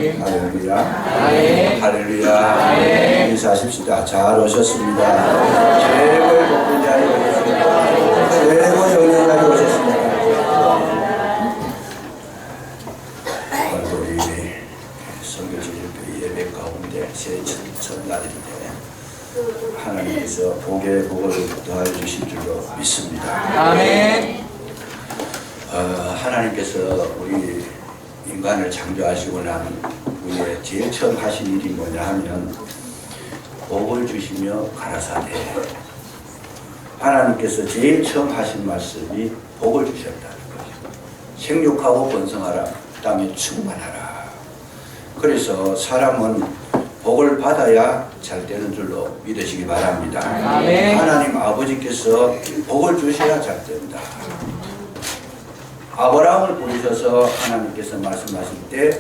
할렐루야. 할렐루야. 인사하십시다. 잘 오셨습니다. 최고의 복된 자리에 오셨습니다. 최고의 은혜 자리에 오셨습니다. 우리 선교지의 예배 가운데 새 첫날인데 하나님께서 복의 복을 더해 주실 줄로 믿습니다. 아멘. 하나님께서 우리 인간을 창조하시고 나면 우리의 제일 처음 하신 일이 뭐냐 하면 복을 주시며 가라사대. 하나님께서 제일 처음 하신 말씀이 복을 주셨다는 거죠. 생육하고 번성하라, 땅에 충만하라. 그래서 사람은 복을 받아야 잘 되는 줄로 믿으시기 바랍니다. 아멘. 하나님 아버지께서 복을 주셔야 잘 된다. 아브라함을 부르셔서 하나님께서 말씀하실 때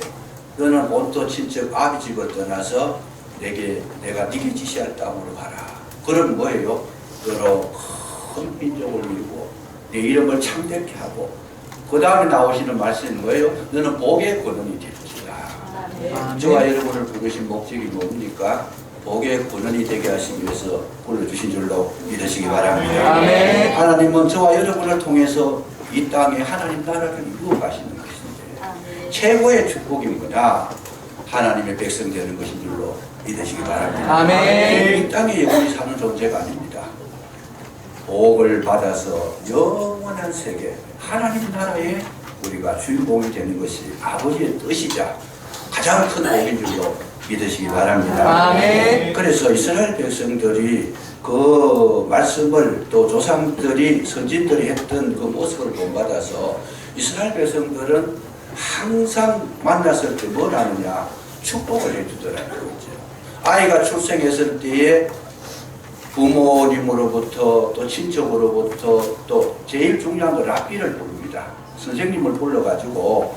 너는 온토 친척 아비 집을 떠나서 내가 네게 지시할 땅으로 가라. 그럼 뭐예요? 너로 큰 민족을 이루고 내 이름을 창대케 하고 그 다음에 나오시는 말씀이 뭐예요? 너는 복의 근원이 될 것이다. 저와 여러분을 부르신 목적이 뭡니까? 복의 근원이 되게 하시기 위해서 불러주신 줄로 믿으시기 바랍니다. 아멘. 하나님은 저와 여러분을 통해서 이 땅에 하나님 나라를 이루어 가시는 것인데 최고의 축복이 뭐냐? 하나님의 백성 되는 것인 줄로 믿으시기 바랍니다. 아멘. 이 땅에 영원히 사는 존재가 아닙니다. 복을 받아서 영원한 세계 하나님 나라에 우리가 주인공이 되는 것이 아버지의 뜻이자 가장 큰 복인 줄로 믿으시기 바랍니다. 아멘. 그래서 이스라엘 백성들이 그 말씀을 또 조상들이 선진들이 했던 그 모습을 본받아서 이스라엘 백성들은 항상 만났을 때 뭘 하느냐? 축복을 해주더라는 거죠. 아이가 출생했을 때에 부모님으로부터 또 친척으로부터 또 제일 중요한 건 랍비를 부릅니다. 선생님을 불러가지고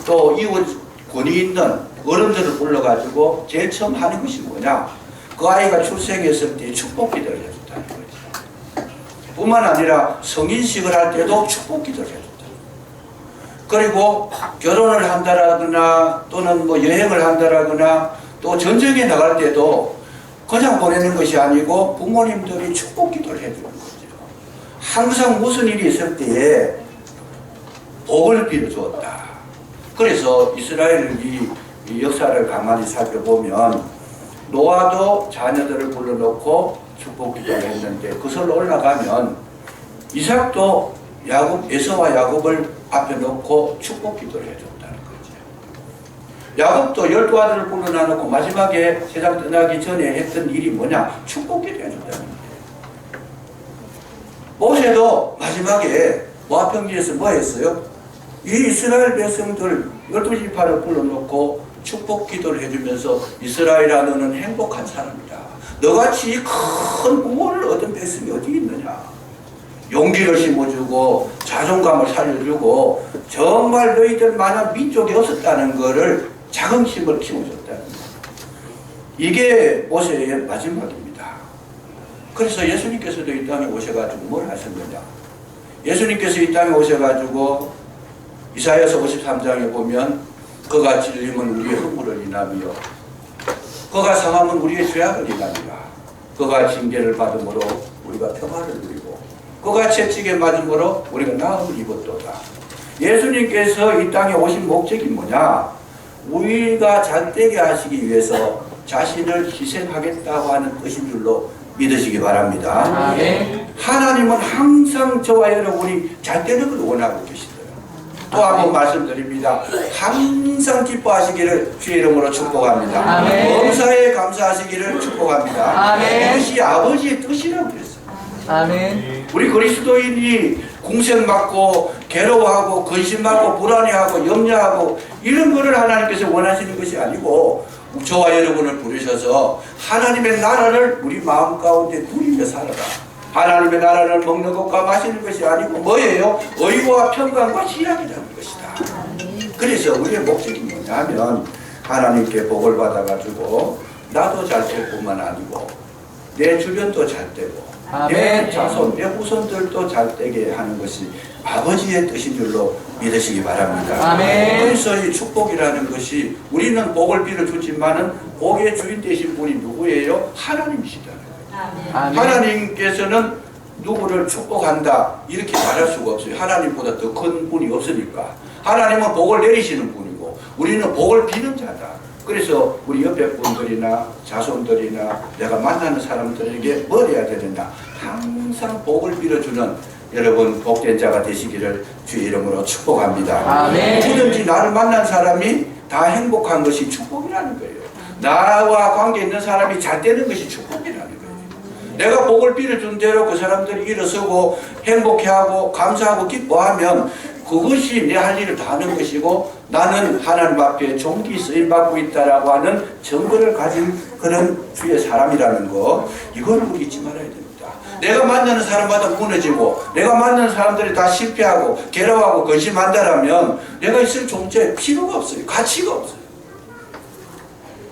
또 이웃 권위 있는 어른들을 불러가지고 제일 처음 하는 것이 뭐냐? 그 아이가 출생했을 때 축복 기도를 해줬다는 거죠. 뿐만 아니라 성인식을 할 때도 축복 기도를 해줬다. 그리고 결혼을 한다라거나 또는 뭐 여행을 한다라거나 또 전쟁에 나갈 때도 그냥 보내는 것이 아니고 부모님들이 축복 기도를 해주는 거죠. 항상 무슨 일이 있을 때에 복을 빌어주었다. 그래서 이스라엘의 이 역사를 가만히 살펴보면 노아도 자녀들을 불러놓고 축복 기도를 했는데 그슬로 올라가면 이삭도 에서와 야곱을 앞에 놓고 축복 기도를 해줬다는 거죠. 야곱도 12아들을 불러놓고 마지막에 세상 떠나기 전에 했던 일이 뭐냐? 축복 기도 해줬다는 거예요. 모세도 마지막에 모압 평지에서 뭐 했어요? 이 이스라엘 백성들 12지파를 불러놓고 축복 기도를 해주면서 이스라엘아 너는 행복한 사람이다. 너같이 큰 구원을 얻은 백성이 어디 있느냐. 용기를 심어주고 자존감을 살려주고 정말 너희들만한 민족이 없었다는 것을 자긍심을 키워줬다는 거예요. 이게 모세의 마지막입니다. 그래서 예수님께서도 이 땅에 오셔가지고 뭘 하셨느냐. 예수님께서 이 땅에 오셔가지고 이사야서 53장에 보면 그가 찔림은 우리의 허물을 인하며 그가 상함은 우리의 죄악을 인하니라. 그가 징계를 받음으로 우리가 평화를 누리고 그가 채찍에 맞음으로 우리가 나음을 입었도다. 예수님께서 이 땅에 오신 목적이 뭐냐? 우리가 잘되게 하시기 위해서 자신을 희생하겠다고 하는 뜻인 줄로 믿으시기 바랍니다. 아멘. 하나님은 항상 저와 여러분이 잘되는 걸 원하고 계시다. 또 한 번 말씀드립니다. 항상 기뻐하시기를 주의 이름으로 축복합니다. 아멘. 범사에 감사하시기를 축복합니다. 아멘. 이것이 아버지의 뜻이라고 그랬어요. 아멘. 우리 그리스도인이 공생받고 괴로워하고 근심받고 불안해하고 염려하고 이런 것을 하나님께서 원하시는 것이 아니고 저와 여러분을 부르셔서 하나님의 나라를 우리 마음 가운데 누리며 살아라. 하나님의 나라를 먹는 것과 마시는 것이 아니고 뭐예요? 의와 평강과 희락이라는 것이다. 그래서 우리의 목적이 뭐냐면 하나님께 복을 받아가지고 나도 잘 될 뿐만 아니고 내 주변도 잘 되고 아멘. 내 자손, 내 후손들도 잘 되게 하는 것이 아버지의 뜻인 줄로 믿으시기 바랍니다. 아멘. 그래서 이 축복이라는 것이 우리는 복을 빌어주지만은 복의 주인 되신 분이 누구예요? 하나님이시잖아요. 아멘. 하나님께서는 누구를 축복한다 이렇게 말할 수가 없어요. 하나님보다 더 큰 분이 없으니까. 하나님은 복을 내리시는 분이고 우리는 복을 비는 자다. 그래서 우리 옆에 분들이나 자손들이나 내가 만나는 사람들에게 뭘 해야 되느냐, 항상 복을 빌어주는 여러분 복된 자가 되시기를 주의 이름으로 축복합니다. 아멘. 누구든지 나를 만난 사람이 다 행복한 것이 축복이라는 거예요. 나와 관계 있는 사람이 잘 되는 것이 축복이라는 거예요. 내가 복을 빌어준 대로 그 사람들이 일어서고 행복해하고 감사하고 기뻐하면 그것이 내 할 일을 다 하는 것이고 나는 하나님 앞에 존귀 쓰임받고 있다라고 하는 증거를 가진 그런 주의 사람이라는 거, 이걸 우리 잊지 말아야 됩니다. 내가 만나는 사람마다 무너지고 내가 만나는 사람들이 다 실패하고 괴로워하고 근심한다라면 내가 있을 존재에 필요가 없어요. 가치가 없어요.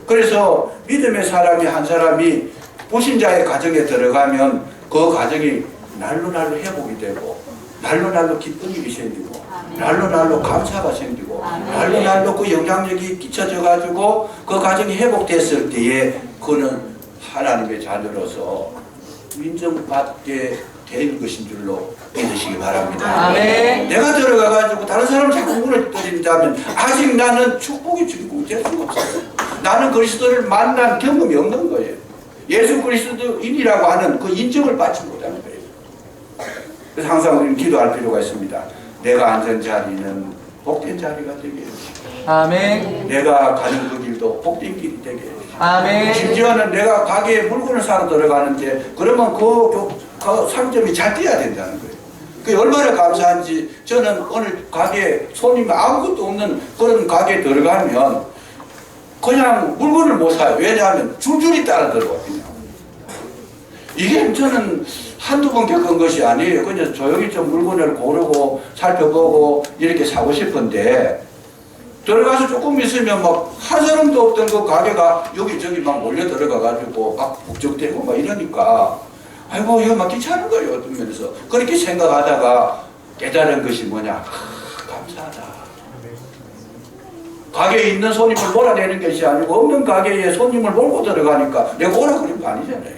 그래서 믿음의 사람이 한 사람이 불신자의 가정에 들어가면 그 가정이 날로 회복이 되고 날로 기쁜 일이 생기고 날로 감사가 생기고 날로 그 영향력이 끼쳐져 가지고 그 가정이 회복됐을 때에 그는 하나님의 자녀로서 인정받게 된 것인 줄로 믿으시기 바랍니다. 아멘. 내가 들어가 가지고 다른 사람 자꾸 무너뜨린다면 아직 나는 축복의 주인공이 될 수가 없어요. 나는 그리스도를 만난 경험이 없는 거예요. 예수 그리스도인이라고 하는 그 인정을 받지 못하는 거예요. 그래서 항상 우리는 기도할 필요가 있습니다. 내가 앉은 자리는 복된 자리가 되게 해주시고 아멘. 내가 가는 그 길도 복된 길이 되게 해주시고 아멘. 심지어는 내가 가게에 물건을 사러 들어가는데 그러면 그 상점이 잘 돼야 된다는 거예요. 그게 얼마나 감사한지. 저는 오늘 가게에 손님이 아무것도 없는 그런 가게에 들어가면 그냥 물건을 못 사요. 왜냐하면 줄줄이 따라 들어거든요. 이게 저는 한두 번 겪은 것이 아니에요. 그냥 조용히 좀 물건을 고르고 살펴보고 이렇게 사고 싶은데 들어가서 조금 있으면 막 한 사람도 없던 그 가게가 여기저기 막 몰려 들어가가지고 막 북적대고 막 이러니까 아이고 이거 막 귀찮은 거예요. 어떤 면에서. 그렇게 생각하다가 깨달은 것이 뭐냐. 감사하다. 가게에 있는 손님을 몰아내는 것이 아니고 없는 가게에 손님을 몰고 들어가니까 내가 오라 그런 거 아니잖아요.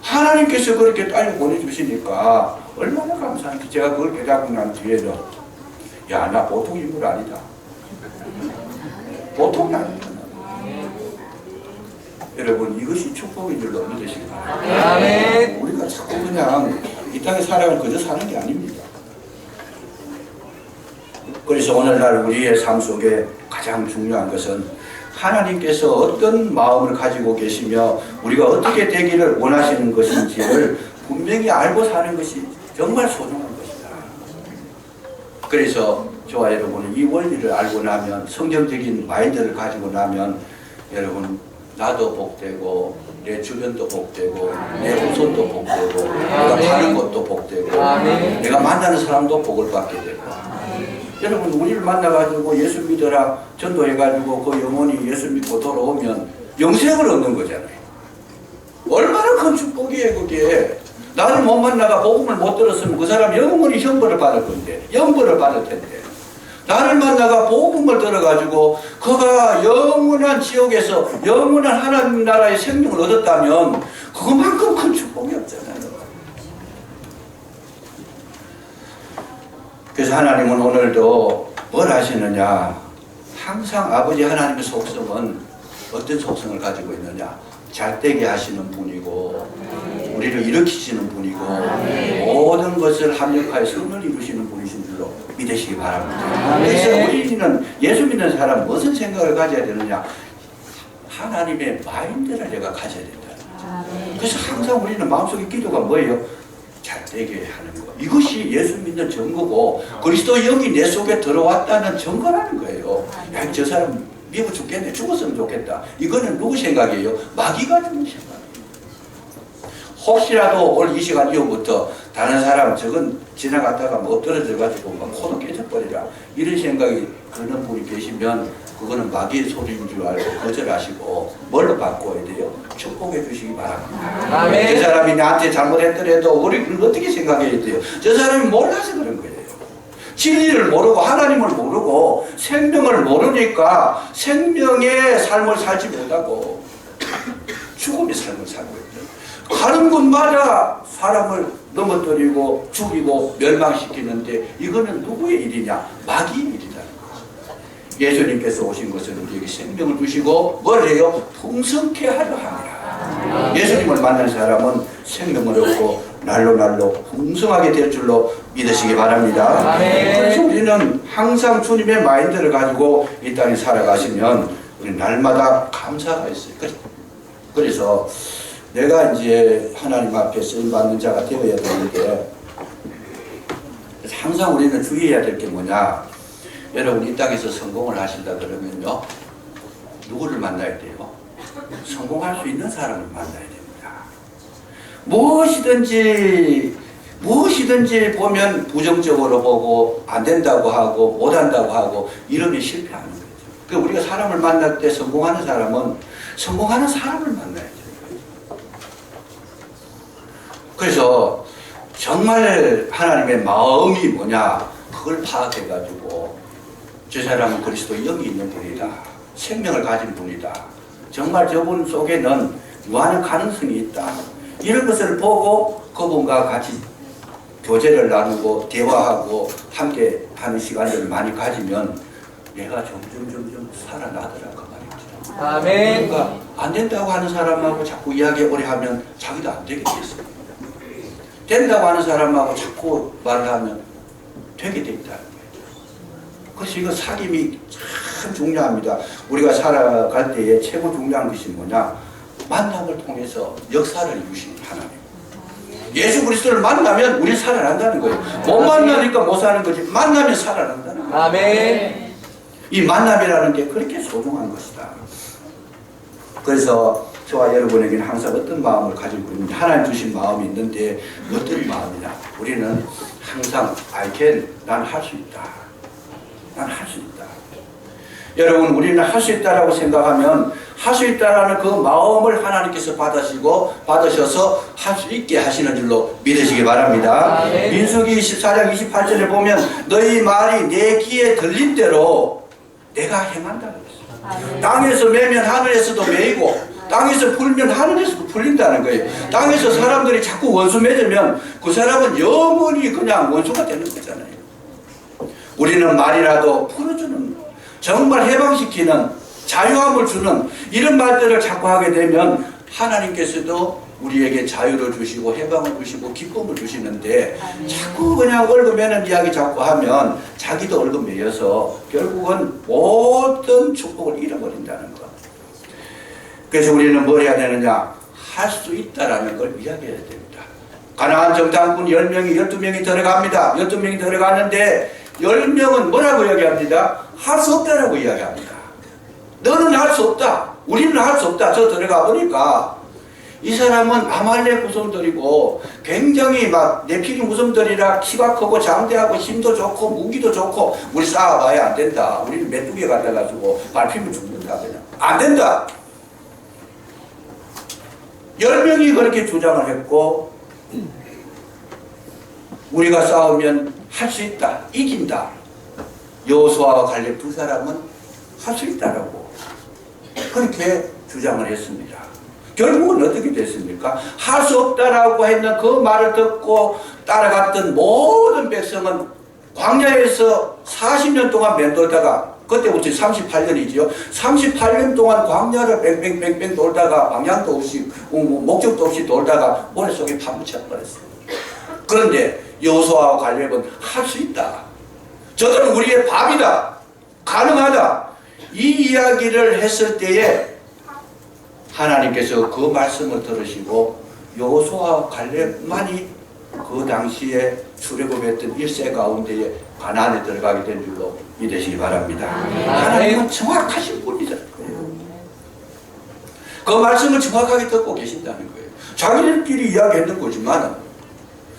하나님께서 그렇게 딸려 보내주시니까 얼마나 감사한지. 제가 그걸 깨닫고 난 뒤에는 야, 나 보통 인물 아니다. 보통이 아니다. 여러분 이것이 축복인 줄로 믿으시기 바랍니다. 아멘. 우리가 자꾸 그냥 이 땅에 살아가면 그저 사는 게 아닙니다. 그래서 오늘날 우리의 삶 속에 가장 중요한 것은 하나님께서 어떤 마음을 가지고 계시며 우리가 어떻게 되기를 원하시는 것인지를 분명히 알고 사는 것이 정말 소중한 것이다. 그래서 저와 여러분은 이 원리를 알고 나면, 성경적인 마인드를 가지고 나면 여러분 나도 복되고 내 주변도 복되고 내 후손도 복되고 내가 가는 것도 복되고 내가 만나는 사람도 복을 받게 되고. 여러분 우리를 만나가지고 예수 믿어라 전도해가지고 그 영혼이 예수 믿고 돌아오면 영생을 얻는 거잖아요. 얼마나 큰 축복이에요 그게. 나를 못 만나가 복음을 못 들었으면 그 사람 영원히 형벌을 받을 건데, 영벌을 받을 텐데, 나를 만나가 복음을 들어가지고 그가 영원한 지옥에서 영원한 하나님 나라의 생명을 얻었다면 그것만큼 큰 축복이 없잖아요. 그래서 하나님은 오늘도 뭘 하시느냐, 항상 아버지 하나님의 속성은 어떤 속성을 가지고 있느냐, 잘되게 하시는 분이고 우리를 일으키시는 분이고 모든 것을 합력하여 선을 이루시는 분이신 줄로 믿으시기 바랍니다. 그래서 우리는 예수 믿는 사람 무슨 생각을 가져야 되느냐, 하나님의 마인드를 내가 가져야 된다. 그래서 항상 우리는 마음속에 기도가 뭐예요? 잘되게 하는 것. 이것이 예수 믿는 증거고 그리스도 영이 내 속에 들어왔다는 증거라는 거예요. 야, 저 사람 미워 죽겠네, 죽었으면 좋겠다. 이거는 누구 생각이에요? 마귀가 주는 생각이에요. 혹시라도 오늘 이 시간 이후부터 다른 사람 저건 지나갔다가 뭐 떨어져가지고 막 코도 깨져버리라 이런 생각이 드는 분이 계시면 그거는 마귀의 소리인 줄 알고 거절하시고 뭘로 바꿔야 돼요? 축복해 주시기 바랍니다. 아멘. 저 사람이 나한테 잘못했더라도 우리는 어떻게 생각해야 돼요? 저 사람이 몰라서 그런 거예요. 진리를 모르고 하나님을 모르고 생명을 모르니까 생명의 삶을 살지 못하고 죽음의 삶을 살고 있죠. 가는 곳마다 사람을 넘어뜨리고 죽이고 멸망시키는데 이거는 누구의 일이냐? 마귀의 일이라는 거죠. 예수님께서 오신 것은 우리에게 생명을 주시고 뭘 해요? 풍성케 하려 함이라. 예수님을 만난 사람은 생명을 얻고 날로 풍성하게 될 줄로 믿으시기 바랍니다. 그래서 우리는 항상 주님의 마인드를 가지고 이 땅에 살아가시면 우리 날마다 감사가 있어요. 그래서 내가 이제 하나님 앞에 쓰임받는 자가 되어야 되는데 항상 우리는 주의해야 될 게 뭐냐. 여러분 이 땅에서 성공을 하신다 그러면요. 누구를 만나야 돼요? 성공할 수 있는 사람을 만나야 됩니다. 무엇이든지 보면 부정적으로 보고 안 된다고 하고 못 한다고 하고 이러면 실패하는 거죠. 그러니까 우리가 사람을 만날 때 성공하는 사람은 성공하는 사람을 만나야 돼요. 그래서 정말 하나님의 마음이 뭐냐 그걸 파악해가지고 저 사람은 그리스도의 영이 있는 분이다. 생명을 가진 분이다. 정말 저분 속에는 유한한 가능성이 있다. 이런 것을 보고 그분과 같이 교제를 나누고 대화하고 함께 하는 시간을 많이 가지면 내가 점점 살아나더라 그 말이죠. 아멘. 그러니까 안 된다고 하는 사람하고 자꾸 이야기 오래 하면 자기도 안 되게 됐어요. 된다고 하는 사람하고 자꾸 말을 하면 되게 돼 있다는 거예요. 그래서 이거 사귐이 참 중요합니다. 우리가 살아갈 때에 최고 중요한 것이 뭐냐? 만남을 통해서 역사를 이루신 하나님. 예수 그리스도를 만나면 우리 살아난다는 거예요. 못 만나니까 못 사는 거지. 만나면 살아난다는 거예요. 아멘. 이 만남이라는 게 그렇게 소중한 것이다. 그래서 저와 여러분에게는 항상 어떤 마음을 가지고 있는지 하나님 주신 마음이 있는데 어떤 마음이냐. 우리는 항상 난 할 수 있다. 난 할 수 있다. 여러분 우리는 할 수 있다라고 생각하면 할 수 있다라는 그 마음을 하나님께서 받으셔서 할 수 있게 하시는 줄로 믿으시기 바랍니다. 민수기 24장 28절에 보면 너희 말이 내 귀에 들린 대로 내가 행한다고 했어요. 땅에서 매면 하늘에서도 매이고 땅에서 풀면 하늘에서도 풀린다는 거예요. 땅에서 사람들이 자꾸 원수 맺으면 그 사람은 영원히 그냥 원수가 되는 거잖아요. 우리는 말이라도 풀어주는 정말 해방시키는 자유함을 주는 이런 말들을 자꾸 하게 되면 하나님께서도 우리에게 자유를 주시고 해방을 주시고 기쁨을 주시는데 자꾸 그냥 얽어매는 이야기 자꾸 하면 자기도 얽어매여서 결국은 모든 축복을 잃어버린다는 것. 그래서 우리는 뭘 해야 되느냐? 할 수 있다라는 걸 이야기해야 됩니다. 가나안 정탐꾼 10명이 12명이 들어갑니다. 12명이 들어갔는데 10명은 뭐라고 이야기합니다? 할 수 없다라고 이야기합니다. 너는 할 수 없다. 우리는 할 수 없다. 저 들어가 보니까 이 사람은 아말렉 후손들이고 굉장히 막 네피림 후손들이라 키가 크고 장대하고 힘도 좋고 무기도 좋고 우리 싸워봐야 안 된다. 우리는 메뚜기에 갖다가지고 밟히면 죽는다. 그냥 안 된다. 10명이 그렇게 주장을 했고 우리가 싸우면 할 수 있다. 이긴다. 여호수아와 갈렙 두 사람은 할 수 있다라고 그렇게 주장을 했습니다. 결국은 어떻게 됐습니까? 할 수 없다라고 했는 그 말을 듣고 따라갔던 모든 백성은 광야에서 40년 동안 맴돌다가 그때부터 38년이지요. 38년 동안 광야를 뺑뺑뺑뺑 돌다가 방향도 없이 목적도 없이 돌다가 모래속에 파묻혀버렸어요. 그런데 여호수아와 갈렙은 할 수 있다. 저들은 우리의 밥이다. 가능하다. 이 이야기를 했을 때에 하나님께서 그 말씀을 들으시고 여호수아와 갈렙만이 그 당시에 출애굽했던 1세 가운데에 가나안에 들어가게 된 줄로 믿으시기 바랍니다. 하나님은 정확하신 분이다. 그 말씀을 정확하게 듣고 계신다는 거예요. 자기들끼리 이야기했던 거지만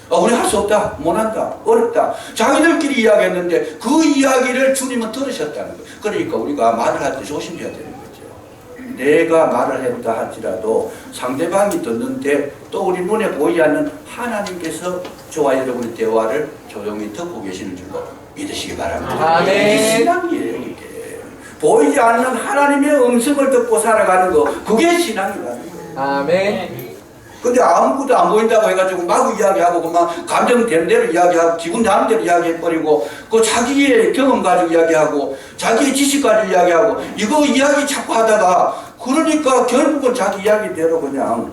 우리 할 수 없다, 못한다, 어렵다. 자기들끼리 이야기했는데 그 이야기를 주님은 들으셨다는 거예요. 그러니까 우리가 말을 할 때 조심해야 되는 거죠. 내가 말을 했다 할지라도 상대방이 듣는데 또 우리 눈에 보이지 않는 하나님께서 저와 여러분의 대화를 조용히 듣고 계시는 줄로 믿으시기 바랍니다. 아멘. 이게 신앙이에요. 이게 보이지 않는 하나님의 음성을 듣고 살아가는 거, 그게 신앙이라는 거예요. 아멘. 근데 아무것도 안 보인다고 해가지고 마구 이야기하고 그만 감정되는 대로 이야기하고 기분 나는 대로 이야기해버리고 그 자기의 경험 가지고 이야기하고 자기의 지식 가지고 이야기하고 이거 이야기 자꾸 하다가 그러니까 결국은 자기 이야기대로 그냥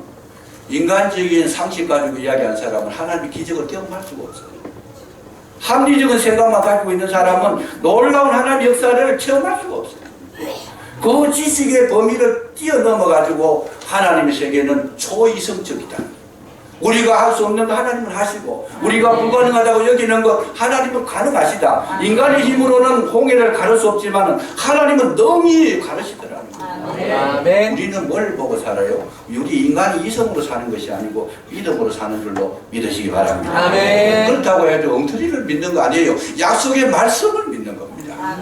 인간적인 상식 가지고 이야기한 사람은 하나님의 기적을 경험할 수가 없어요. 합리적인 생각만 가지고 있는 사람은 놀라운 하나님의 역사를 체험할 수가 없어요. 그 지식의 범위를 뛰어넘어가지고 하나님의 세계는 초이성적이다. 우리가 할 수 없는 거 하나님은 하시고 우리가 불가능하다고 여기는 것 하나님은 가능하시다. 인간의 힘으로는 홍해를 가를 수 없지만 하나님은 능히 가르시더라는 거예요. 아멘. 우리는 뭘 보고 살아요? 우리 인간이 이성으로 사는 것이 아니고 믿음으로 사는 줄로 믿으시기 바랍니다. 아멘. 그렇다고 해도 엉터리를 믿는 거 아니에요. 약속의 말씀을 믿는 겁니다.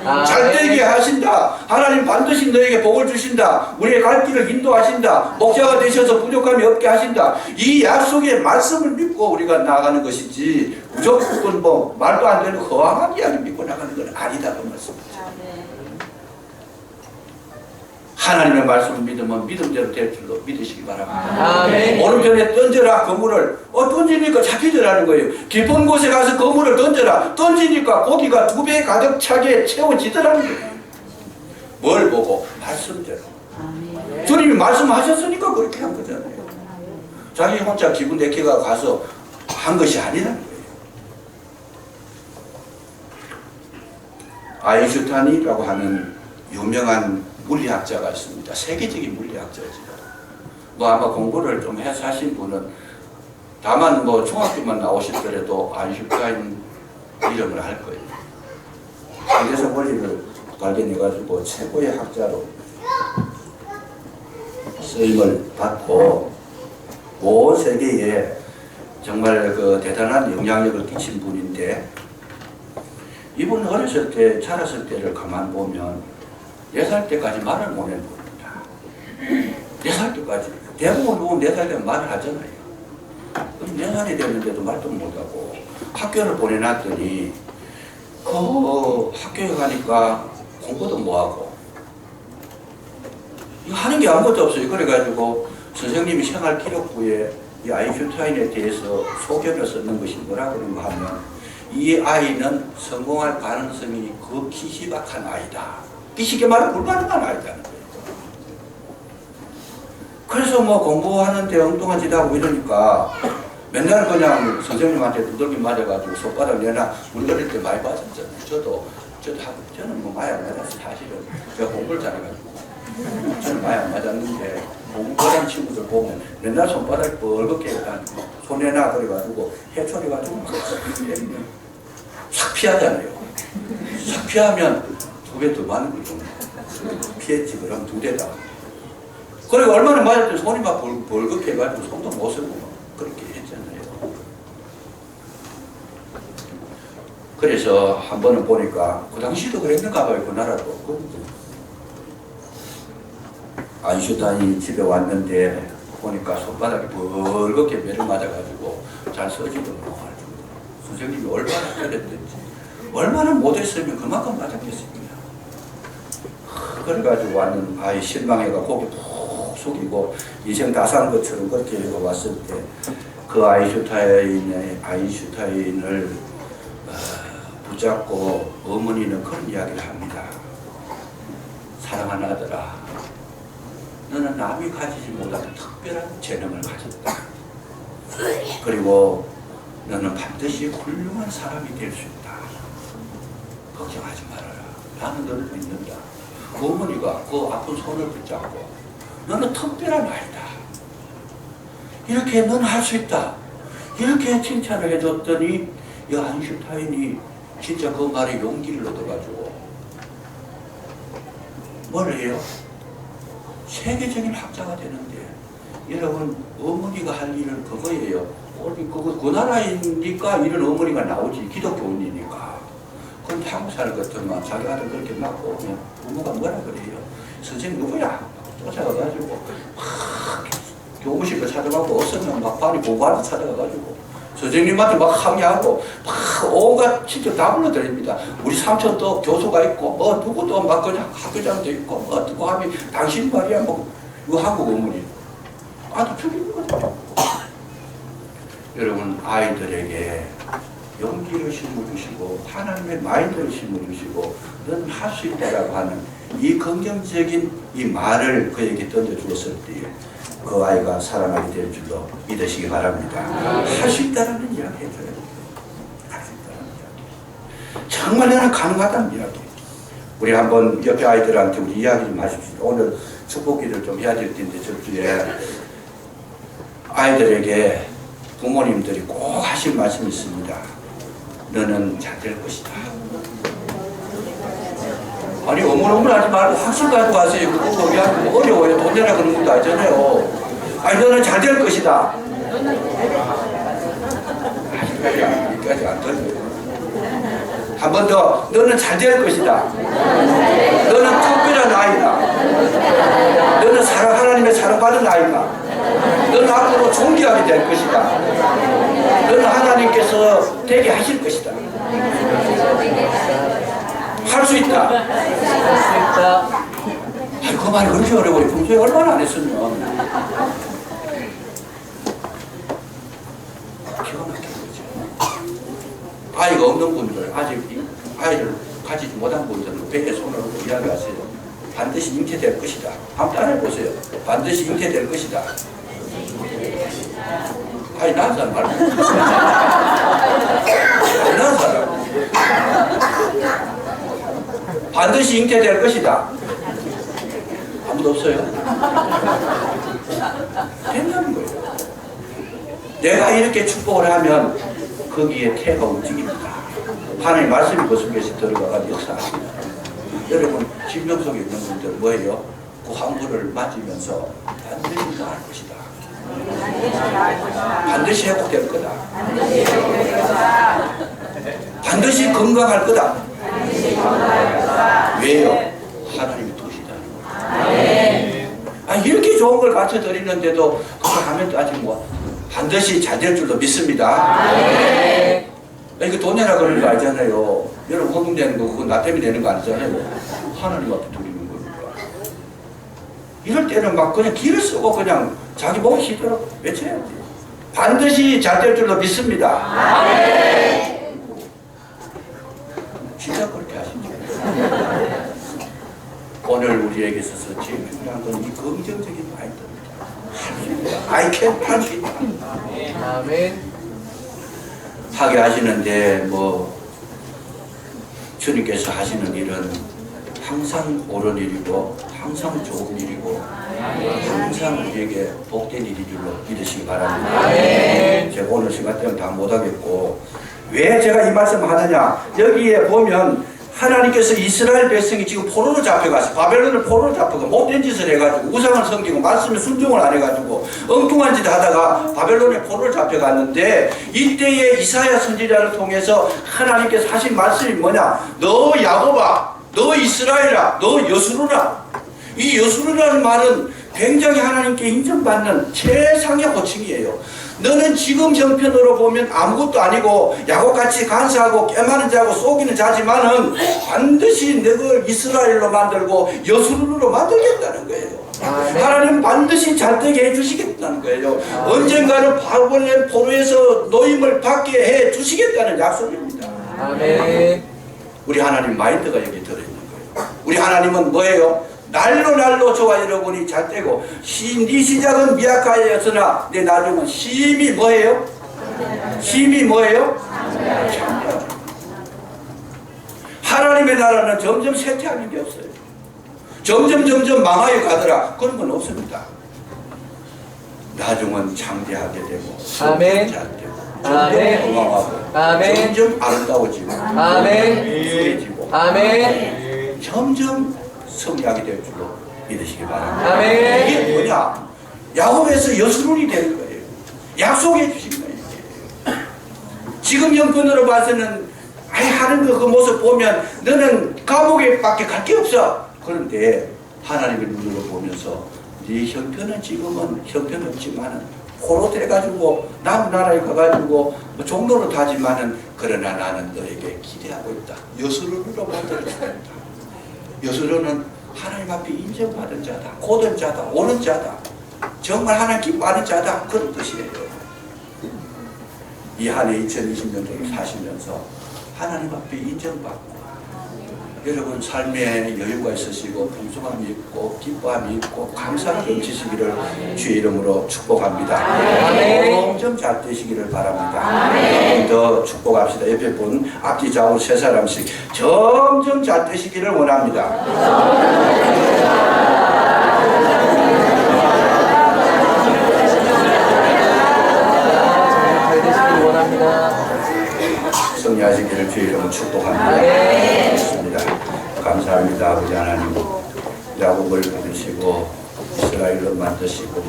아멘. 잘되게 하신다. 하나님 반드시 너에게 복을 주신다. 우리의 갈 길을 인도하신다. 목자가 되셔서 부족함이 없게 하신다. 이 약속의 말씀을 믿고 우리가 나가는 것이지 무조건 뭐 말도 안 되는 허황한 이야기 믿고 나가는 건 아니다 그 말씀이죠. 하나님의 말씀을 믿으면 믿음대로 될 줄로 믿으시기 바랍니다. 아멘. 오른편에 던져라 그물을. 던지니까 잡히더라는 거예요. 깊은 곳에 가서 그물을 던져라. 던지니까 고기가 2배 가득 차게 채워지더라는 거예요. 뭘 보고? 말씀대로. 주님이 말씀하셨으니까 그렇게 한 거잖아요. 자기 혼자 기분 내키가 가서 한 것이 아니라는 거예요. 아인슈타인이라고 하는 유명한 물리학자가 있습니다. 세계적인 물리학자죠. 뭐 아마 공부를 좀 해서 하신 분은 다만 뭐 중학교만 나오시더라도 아인슈타인 이름을 할 거예요. 세계에서 물리를 발견해가지고 최고의 학자로 쓰임을 받고 온 세계에 정말 그 대단한 영향력을 끼친 분인데 이분 어렸을 때 자랐을 때를 가만 보면 4살 때까지 말을 못 해는 겁니다. 4살 때까지. 대부분 보면 4살 되면 말을 하잖아요. 4살이 됐는데도 말도 못하고 학교를 보내놨더니 그 학교에 가니까 공부도 못하고 하는 게 아무것도 없어요. 그래가지고 선생님이 생활기록부에 이 아인슈타인에 대해서 소견을 썼는 것이 뭐라 그런가 하면 이 아이는 성공할 가능성이 극히 희박한 아이다. 쉽게 말하면 불가능한 아이다는 거예요. 그래서 뭐 공부하는데 엉뚱한 짓 하고 이러니까 맨날 그냥 선생님한테 두들기 맞아가지고 손바닥 내나 우리 어릴 때 많이 맞았잖아요. 저는 뭐 많이 안 맞았어요. 사실은 제가 공부를 잘해가지고 저는 많이 안 맞았는데 공부하는 친구들 보면 맨날 손바닥 벌겋게 해가지고 손에나 그래가지고 해초려가지고 때리면 싹 피하잖아요. 싹 피하면 2배 더 많은 거죠. 피했지 그럼 2대다. 그리고 얼마나 맞았더니 손이 막 벌겋게 해가지고 손도 못 쓰고 그렇게 했잖아요. 그래서 한 번은 보니까 그 당시도 그랬는가 봐요. 그 나라도. 아인슈타인이 집에 왔는데 보니까 손바닥이 벌겋게 매를 맞아가지고 잘 써지도 못할 정도로 선생님이 얼마나 때렸든지 얼마나 못했으면 그만큼 맞았겠습니다. 그래가지고 왔는 아이 실망해가 고개 푹 숙이고 인생 다 산 것처럼 그렇게 왔을 때 그 아인슈타인을 붙잡고 어머니는 그런 이야기를 합니다. 사랑하는 아들아, 너는 남이 가지지 못한 특별한 재능을 가졌다. 그리고 너는 반드시 훌륭한 사람이 될 수 있다. 걱정하지 말아라. 나는 너를 믿는다. 그 어머니가 그 아픈 손을 붙잡고 너는 특별한 아이다. 이렇게 너는 할 수 있다. 이렇게 칭찬을 해줬더니 이 아인슈타인이 진짜 그 말에 용기를 얻어가지고 뭘 해요? 세계적인 학자가 되는데 여러분 어머니가 할 일은 그거예요. 그거 그 나라이니까 이런 어머니가 나오지. 기독교인이니까. 그런데 한국 사람 같으면 자기 아들 그렇게 맞고 오면 부모가 뭐라 그래요? 선생님 누구야? 쫓아가가지고 막 교무실도 찾아가고 없으면 막 반이 보고하는 찾아가가지고 선생님한테 막 항의하고 막 온갖 친척 다 불러드립니다. 우리 삼촌도 교수가 있고 누구도 막 그냥 학교장도 있고 누구 하면 당신 말이야 뭐 이거 한국 어머니 아주 죽이는 거죠. 여러분 아이들에게 용기를 심어주시고 하나님의 마인드를 심어주시고 넌 할 수 있다라고 하는 이 긍정적인 이 말을 그에게 던져주었을 때 그 아이가 살아나게 될 줄로 믿으시기 바랍니다. 할 수 있다는 이야기 해줘야 돼요. 할 수 있다는 이야기. 정말 나는 가능하다는 이야기. 우리 한번 옆에 아이들한테 우리 이야기 좀 하십시오. 오늘 축복기를 좀 해야 될 텐데 저주에 아이들에게 부모님들이 꼭 하실 말씀이 있습니다. 너는 잘 될 것이다. 아니 어물어물하지 말고 확신 가지고 가세요. 그거 거기하고 뭐 어려워요. 돈 내라 그런 것도 아니잖아요. 아니 너는 잘 될 것이다. 아직까지 안 들려요. 한 번 더 너는 잘 될 것이다. 너는 특별한 아이다. 너는 하나님의 사랑받은 아이다. 너는 앞으로 존귀하게 될 것이다. 너는 하나님께서 되게 하실 것이다. 할 수 있다. 아니, 그 말이 그렇게 어려워요. 평소에 얼마나 안 했으면. 기가 막힌 거죠. 아이가 없는 분들, 아직 아이를 가지지 못한 분들은 배에 손을 얹고 이야기하세요. 반드시 잉태될 것이다. 한번 따라해보세요. 반드시 잉태될 것이다. 아니, 난 사람 말고. 아니, 난 사람. 반드시 잉태될 것이다. 아무도 없어요. 된다는 거예요. 내가 이렇게 축복을 하면 거기에 태가 움직입니다. 하나님 말씀이 계속해서 들어가서 역사합니다. 여러분 질병 속에 있는 분들 뭐예요? 그 환부를 맞으면서 반드시 나을 것이다. 반드시 회복될 거다. 반드시 건강할 거다. 왜요? 하나님이 도시다는 거예요. 아, 이렇게 좋은 걸 갖춰 드리는데도 그거 하면 아직 뭐 반드시 잘 될 줄로 믿습니다. 이거 돈 내라 그러는 거 아니잖아요. 여러분 헌금되는 거 그거 나 때문에 되는 거 아니잖아요. 하나님 앞에 드리는 거니까. 이럴 때는 막 그냥 길을 쓰고 그냥 자기 몸이 쉬도록 외쳐야 돼요. 반드시 잘 될 줄로 믿습니다. 진짜 그렇게 하시죠. 오늘 우리에게 있어서 제일 중요한 건 이 긍정적인 마인드입니다. 할 수 있다. I can 할 수 있다. 아멘. 하게 하시는데 뭐 주님께서 하시는 일은 항상 옳은 일이고 항상 좋은 일이고 항상 우리에게 복된 일인 줄로 믿으시기 바랍니다. 제가 오늘 시간 때문에 다 못하겠고 왜 제가 이 말씀을 하느냐, 여기에 보면 하나님께서 이스라엘 백성이 지금 포로로 잡혀가서 바벨론을 포로로 잡혀가 못된 짓을 해가지고 우상을 섬기고 말씀에 순종을 안 해가지고 엉뚱한 짓 하다가 바벨론에 포로를 잡혀갔는데 이때에 이사야 선지자를 통해서 하나님께서 하신 말씀이 뭐냐, 너 야곱아, 너 이스라엘아, 너 여수루라. 이 여수루라는 말은 굉장히 하나님께 인정받는 최상의 호칭이에요. 너는 지금 형편으로 보면 아무것도 아니고 야곱같이 간사하고 깨마는 자고 속이는 자지만은 반드시 너를 이스라엘로 만들고 여수루로 만들겠다는 거예요. 하나님 반드시 잘되게 해주시겠다는 거예요. 언젠가는 바벨론 포로에서 노임을 받게 해주시겠다는 약속입니다. 아멘. 우리 하나님 마인드가 여기 들어있는 거예요. 우리 하나님은 뭐예요? 날로 날로 저와 여러분이 잘되고 네 시작은 미약하였으나 내 나중은 심히 뭐예요? 심히 뭐예요? 창대하죠. 하나님의 나라는 점점 쇠퇴하는 게 없어요. 점점 망하여 가더라. 그런 건 없습니다. 나중은 창대하게 되고 아멘. 잘되고 아멘. 점점 건강하고 아멘. 점점 아름다워지고 아멘. 수해지고 아멘. 점점 성리하게 될 줄로 믿으시기 바랍니다. 아멘. 이게 뭐냐? 야곱에서 여수론이 되는 거예요. 약속해 주신 거예요. 지금 형편으로 봐서는 아이 하는 그 모습 보면 너는 감옥에밖에 갈 게 없어. 그런데 하나님의 눈으로 보면서 네 형편은 지금은 형편없지만은 포로 돼가지고 남은 나라에 가가지고 뭐 종로로 타지만은 그러나 나는 너에게 기대하고 있다. 여수론으로 만들어준다. 여수론은 하나님 앞에 인정받은 자다. 고든 자다. 오는 자다. 정말 하나님 기뻐하는 자다. 그런 뜻이에요. 이 한 해 2020년도를 사시면서 하나님 앞에 인정받고 여러분 삶에 여유가 있으시고 풍성함이 있고 기뻐함이 있고 감사가 넘치시기를 주의 이름으로 축복합니다. 점점 잘 되시기를 바랍니다. 더 축복합시다. 옆에 분 앞뒤 좌우 세 사람씩 점점 잘 되시기를 원합니다. 잘 되시길 원합니다. 승리하시기를 주의 이름으로 축복합니다. 좋습니다. 감사합니다. 아버지 하나님, 야곱을 받으시고 이스라엘로 만드시고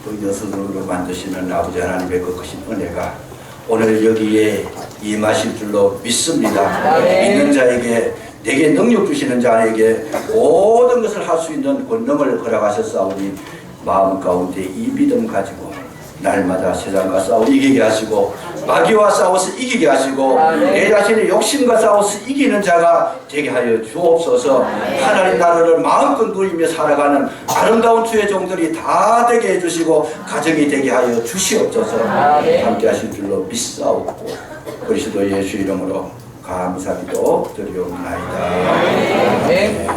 또 여수로 만드시는 아버지 하나님의 그 크신 은혜가 오늘 여기에 임하실 줄로 믿습니다. 믿는 자에게 내게 능력 주시는 자에게 모든 것을 할 수 있는 권능을 허락하셨사오니 마음 가운데 이 믿음 가지고 날마다 세상과 싸워 이기게 하시고 마귀와 싸워서 이기게 하시고 내 자신의 욕심과 싸워서 이기는 자가 되게 하여 주옵소서. 하나님 나라를 마음껏 누리며 살아가는 아름다운 주의 종들이 다 되게 해주시고 가정이 되게 하여 주시옵소서. 함께 하실 줄로 믿사옵고 그리스도 예수 이름으로 감사기도 드리옵나이다. 아멘.